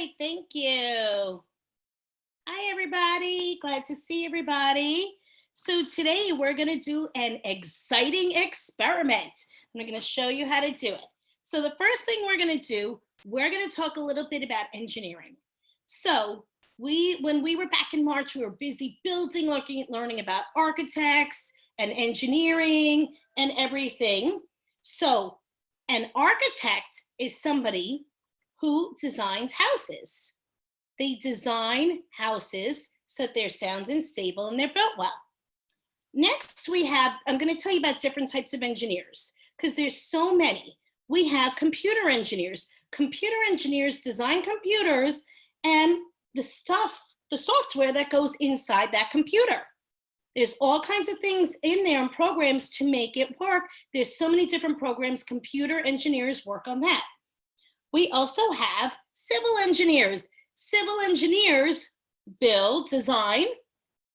right, thank you. Hi, everybody. Glad to see everybody. So today we're going to do an exciting experiment. I'm going to show you how to do it. So the first thing we're going to do, we're going to talk a little bit about engineering. So when we were back in March, we were busy building, learning about architects and engineering and everything. So an architect is somebody who designs houses. They design houses so that they're sound and stable and they're built well. Next, I'm going to tell you about different types of engineers because there's so many. We have computer engineers. Computer engineers design computers and the software that goes inside that computer. There's all kinds of things in there and programs to make it work. There's so many different programs. Computer engineers work on that. We also have civil engineers. Civil engineers build, design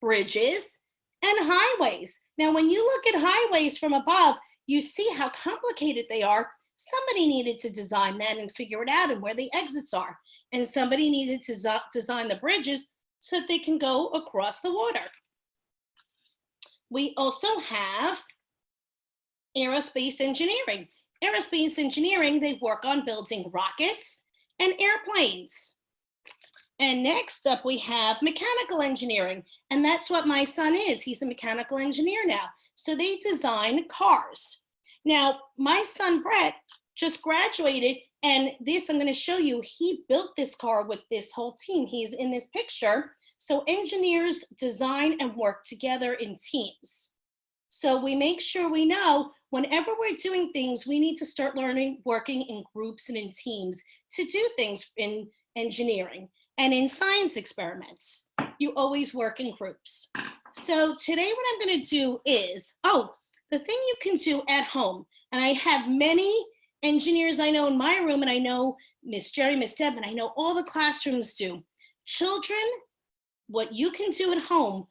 bridges and highways. Now, when you look at highways from above, you see how complicated they are. Somebody needed to design that and figure it out and where the exits are. And somebody needed to design the bridges so that they can go across the water. We also have aerospace engineering. Aerospace engineering, they work on building rockets and airplanes. And next up, we have mechanical engineering. And that's what my son is. He's a mechanical engineer now. So they design cars. Now, my son, Brett, just graduated. And this, I'm going to show you, he built this car with this whole team. He's in this picture. So engineers design and work together in teams. So we make sure we know whenever we're doing things, we need to start working in groups and in teams to do things in engineering. And in science experiments, you always work in groups. So today what I'm going to do is, the thing you can do at home, and I have many engineers I know in my room, and I know Miss Jerry, Miss Deb, and I know all the classrooms do. Children, what you can do at home,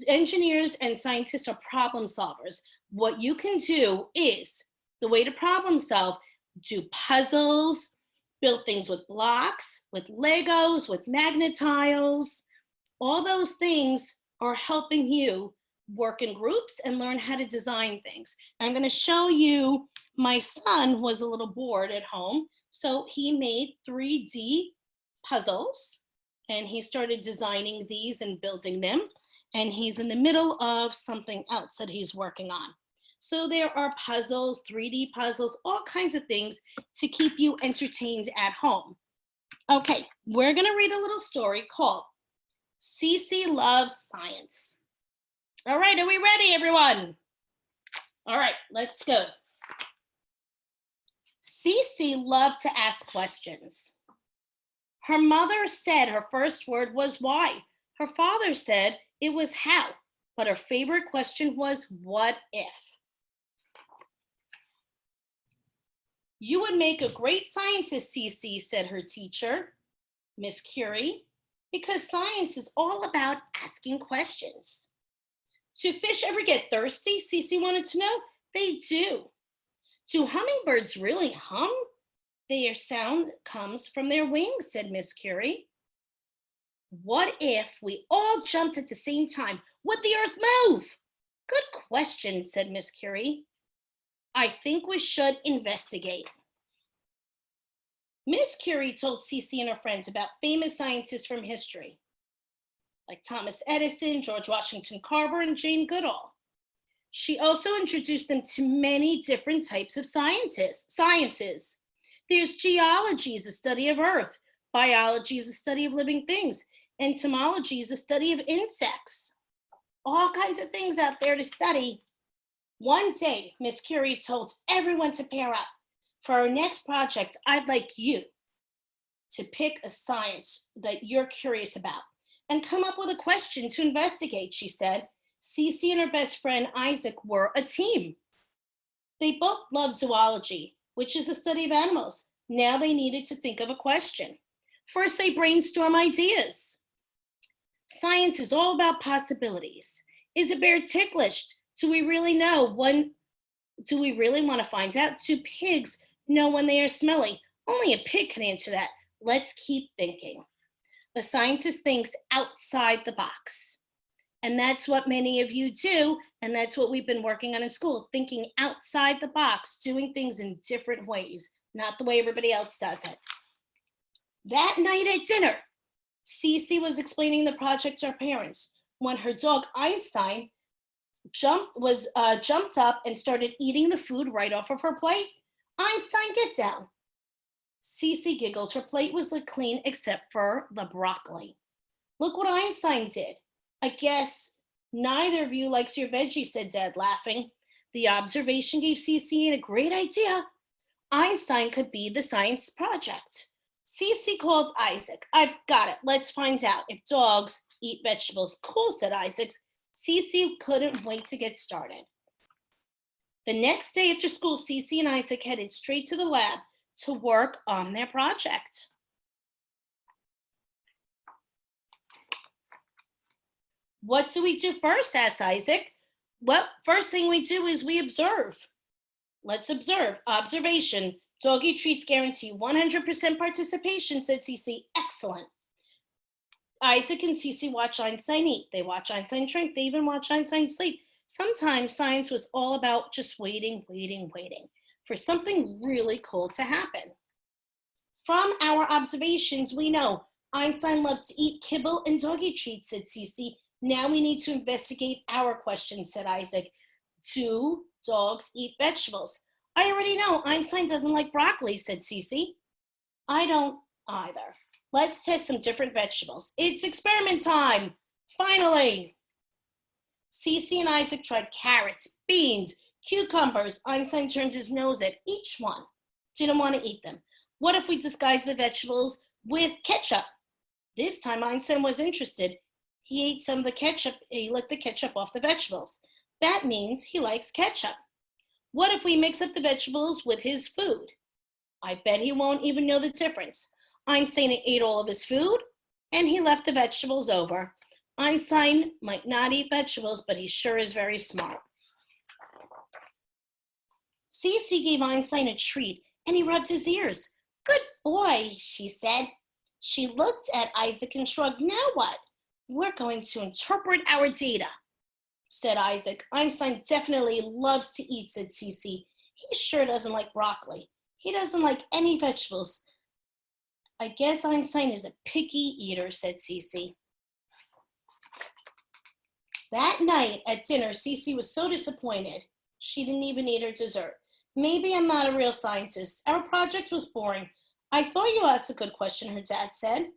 engineers and scientists are problem solvers. What you can do is, the way to problem solve, do puzzles, build things with blocks, with Legos, with magnet tiles. All those things are helping you work in groups and learn how to design things. I'm going to show you, my son was a little bored at home, so he made 3D puzzles and he started designing these and building them. And he's in the middle of something else that he's working on. So there are puzzles, 3D puzzles, all kinds of things to keep you entertained at home. Okay, we're gonna read a little story called Cece Loves Science. All right, are we ready, everyone? All right, let's go. Cece loved to ask questions. Her mother said her first word was why. Her father said it was how, but her favorite question was what if. You would make a great scientist, Cece, said her teacher, Miss Curie, because science is all about asking questions. Do fish ever get thirsty? Cece wanted to know. They do. Do hummingbirds really hum? Their sound comes from their wings, said Miss Curie. What if we all jumped at the same time? Would the earth move? Good question, said Miss Curie. I think we should investigate. Miss Curie told Cece and her friends about famous scientists from history, like Thomas Edison, George Washington Carver, and Jane Goodall. She also introduced them to many different types of sciences. There's geology, is the study of Earth. Biology is the study of living things. Entomology is the study of insects. All kinds of things out there to study. One day, Miss Curie told everyone to pair up. For our next project, I'd like you to pick a science that you're curious about and come up with a question to investigate, she said. Cece and her best friend Isaac were a team. They both loved zoology, which is the study of animals. Now they needed to think of a question. First, they brainstorm ideas. Science is all about possibilities. Is a bear ticklish? Do we really know? Do we really want to find out? Do pigs know when they are smelly? Only a pig can answer that. Let's keep thinking. A scientist thinks outside the box. And that's what many of you do. And that's what we've been working on in school, thinking outside the box, doing things in different ways, not the way everybody else does it. That night at dinner, Cece was explaining the project to her parents when her dog Einstein jumped up and started eating the food right off of her plate. Einstein, get down. Cece giggled. Her plate was clean except for the broccoli. Look what Einstein did. I guess neither of you likes your veggies, said Dad, laughing. The observation gave Cece a great idea. Einstein could be the science project. Cece called Isaac. I've got it. Let's find out if dogs eat vegetables. Cool, said Isaac. Cece couldn't wait to get started. The next day after school, Cece and Isaac headed straight to the lab to work on their project. What do we do first? Asked Isaac. Well, first thing we do is we observe. Let's observe. Observation. Doggy treats guarantee 100% participation, said Cece. Excellent. Isaac and Cece watch Einstein eat. They watch Einstein drink. They even watch Einstein sleep. Sometimes science was all about just waiting for something really cool to happen. From our observations, we know Einstein loves to eat kibble and doggy treats, said Cece. Now we need to investigate our question, said Isaac. Do dogs eat vegetables? I already know Einstein doesn't like broccoli, said Cece. I don't either. Let's test some different vegetables. It's experiment time, finally. Cece and Isaac tried carrots, beans, cucumbers. Einstein turned his nose at each one. Didn't want to eat them. What if we disguise the vegetables with ketchup? This time Einstein was interested. He ate some of the ketchup. He licked the ketchup off the vegetables. That means he likes ketchup. What if we mix up the vegetables with his food? I bet he won't even know the difference. Einstein ate all of his food, and he left the vegetables over. Einstein might not eat vegetables, but he sure is very smart. Cece gave Einstein a treat, and he rubbed his ears. Good boy, she said. She looked at Isaac and shrugged. Now what? We're going to interpret our data, said Isaac. Einstein definitely loves to eat, said Cece. He sure doesn't like broccoli. He doesn't like any vegetables. I guess Einstein is a picky eater, said Cece. That night at dinner, Cece was so disappointed. She didn't even eat her dessert. Maybe I'm not a real scientist. Our project was boring. I thought you asked a good question, her dad said.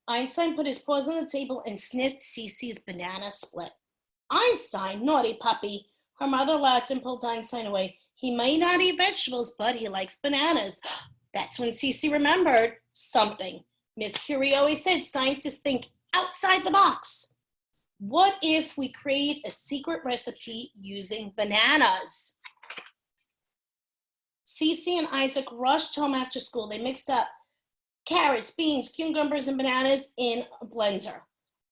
Einstein put his paws on the table and sniffed Cece's banana split. Einstein, naughty puppy. Her mother laughed and pulled Einstein away. He may not eat vegetables, but he likes bananas. That's when Cece remembered something. Miss Curie always said scientists think outside the box. What if we create a secret recipe using bananas? Cece and Isaac rushed home after school. They mixed up carrots, beans, cucumbers, and bananas in a blender.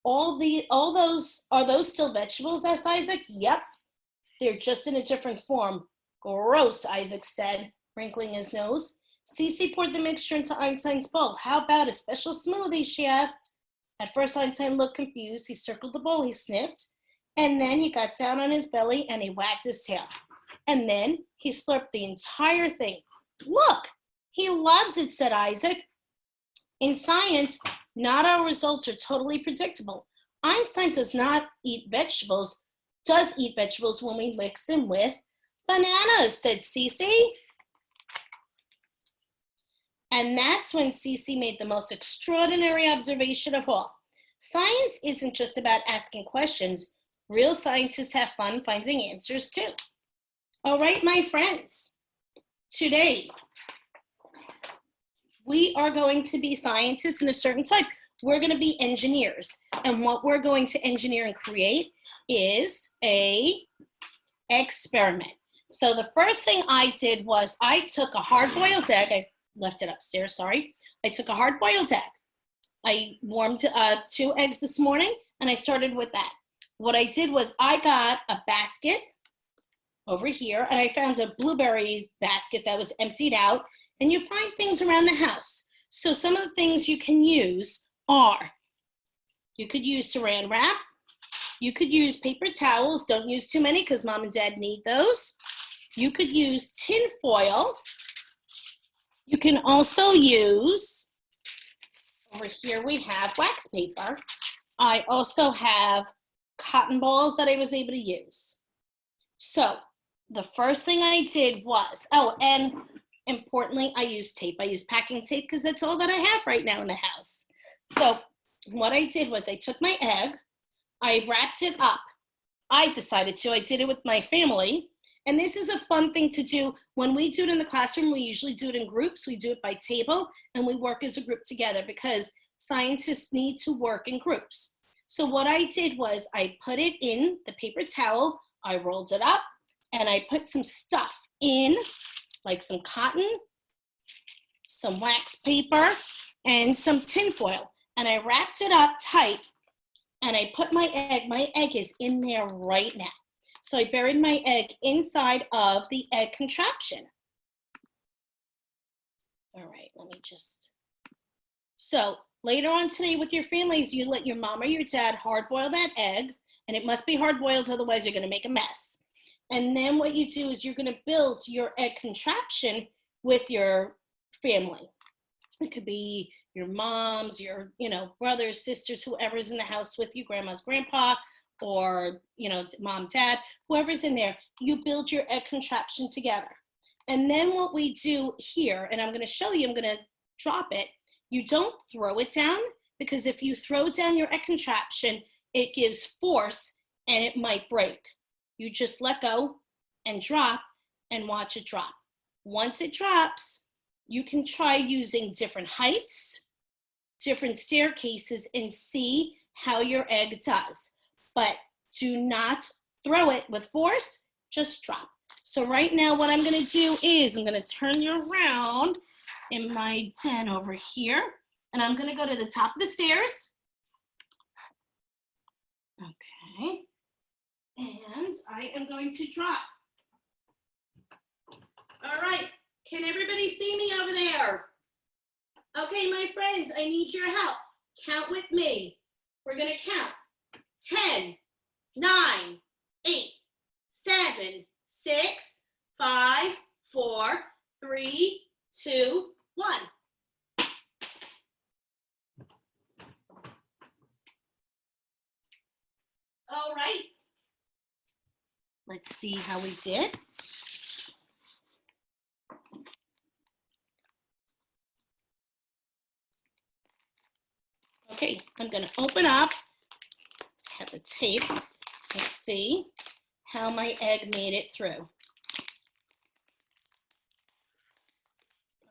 Are those still vegetables? Asked Isaac. Yep. They're just in a different form. Gross, Isaac said, wrinkling his nose. Cece poured the mixture into Einstein's bowl. How about a special smoothie, she asked. At first, Einstein looked confused. He circled the bowl, he sniffed, and then he got down on his belly and he wagged his tail. And then he slurped the entire thing. Look, he loves it, said Isaac. In science, not all results are totally predictable. Einstein does eat vegetables when we mix them with bananas, said Cece. And that's when Cece made the most extraordinary observation of all. Science isn't just about asking questions. Real scientists have fun finding answers too. All right, my friends, today we are going to be scientists in a certain type. We're going to be engineers. And what we're going to engineer and create is an experiment. So the first thing I did was I took a hard-boiled egg. I left it upstairs, sorry. I took a hard-boiled egg. I warmed 2 eggs this morning, and I started with that. What I did was I got a basket over here, and I found a blueberry basket that was emptied out, and you find things around the house. So some of the things you can use are, you could use saran wrap, you could use paper towels, don't use too many because mom and dad need those. You could use tin foil. You can also use, over here we have wax paper. I also have cotton balls that I was able to use. So the first thing I did was, oh, and importantly, I used tape. I used packing tape because that's all that I have right now in the house. So what I did was I took my egg, I wrapped it up. I decided to, I did it with my family. And this is a fun thing to do. When we do it in the classroom, we usually do it in groups. We do it by table and we work as a group together because scientists need to work in groups. So what I did was I put it in the paper towel, I rolled it up, and I put some stuff in, like some cotton, some wax paper, and some tin foil. And I wrapped it up tight, and I put my egg is in there right now. So I buried my egg inside of the egg contraption. All right, let me just, so later on today with your families, you let your mom or your dad hard boil that egg, and it must be hard boiled, otherwise you're gonna make a mess. And then what you do is you're gonna build your egg contraption with your family. It could be your moms, your brothers, sisters, whoever's in the house with you, grandma's, grandpa, or mom, dad, whoever's in there. You build your egg contraption together. And then what we do here, and I'm going to show you, I'm going to drop it. You don't throw it down, because if you throw down your egg contraption, it gives force and it might break. You just let go and drop and watch it drop. Once it drops, you can try using different heights, different staircases, and see how your egg does. But do not throw it with force, just drop. So right now what I'm gonna do is I'm gonna turn you around in my den over here, and I'm gonna go to the top of the stairs. Okay, and I am going to drop. All right, can everybody see me over there? Okay, my friends, I need your help. Count with me. We're gonna count. 10, 9, 8, 7, 6, 5, 4, 3, 2, 1. All right. Let's see how we did. Okay, I'm gonna open up, have the tape, and see how my egg made it through.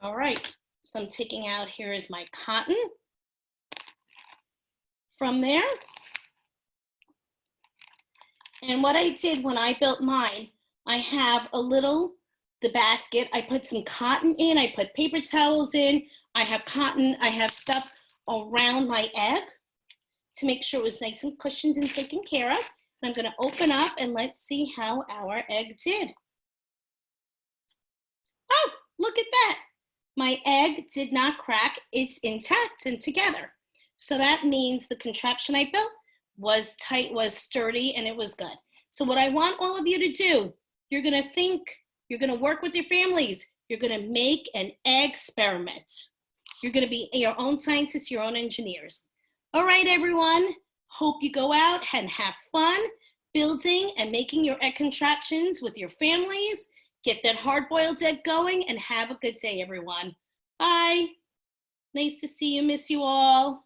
All right, so I'm taking out, here is my cotton from there. And what I did when I built mine, I have the basket, I put some cotton in, I put paper towels in, I have cotton, I have stuff around my egg to make sure it was nice and cushioned and taken care of. And I'm gonna open up and let's see how our egg did. Oh, look at that. My egg did not crack, it's intact and together. So that means the contraption I built was tight, was sturdy, and it was good. So what I want all of you to do, you're gonna think, you're gonna work with your families, you're gonna make an egg experiment. You're gonna be your own scientists, your own engineers. All right, everyone, hope you go out and have fun building and making your egg contraptions with your families. Get that hard-boiled egg going and have a good day, everyone. Bye. Nice to see you, miss you all.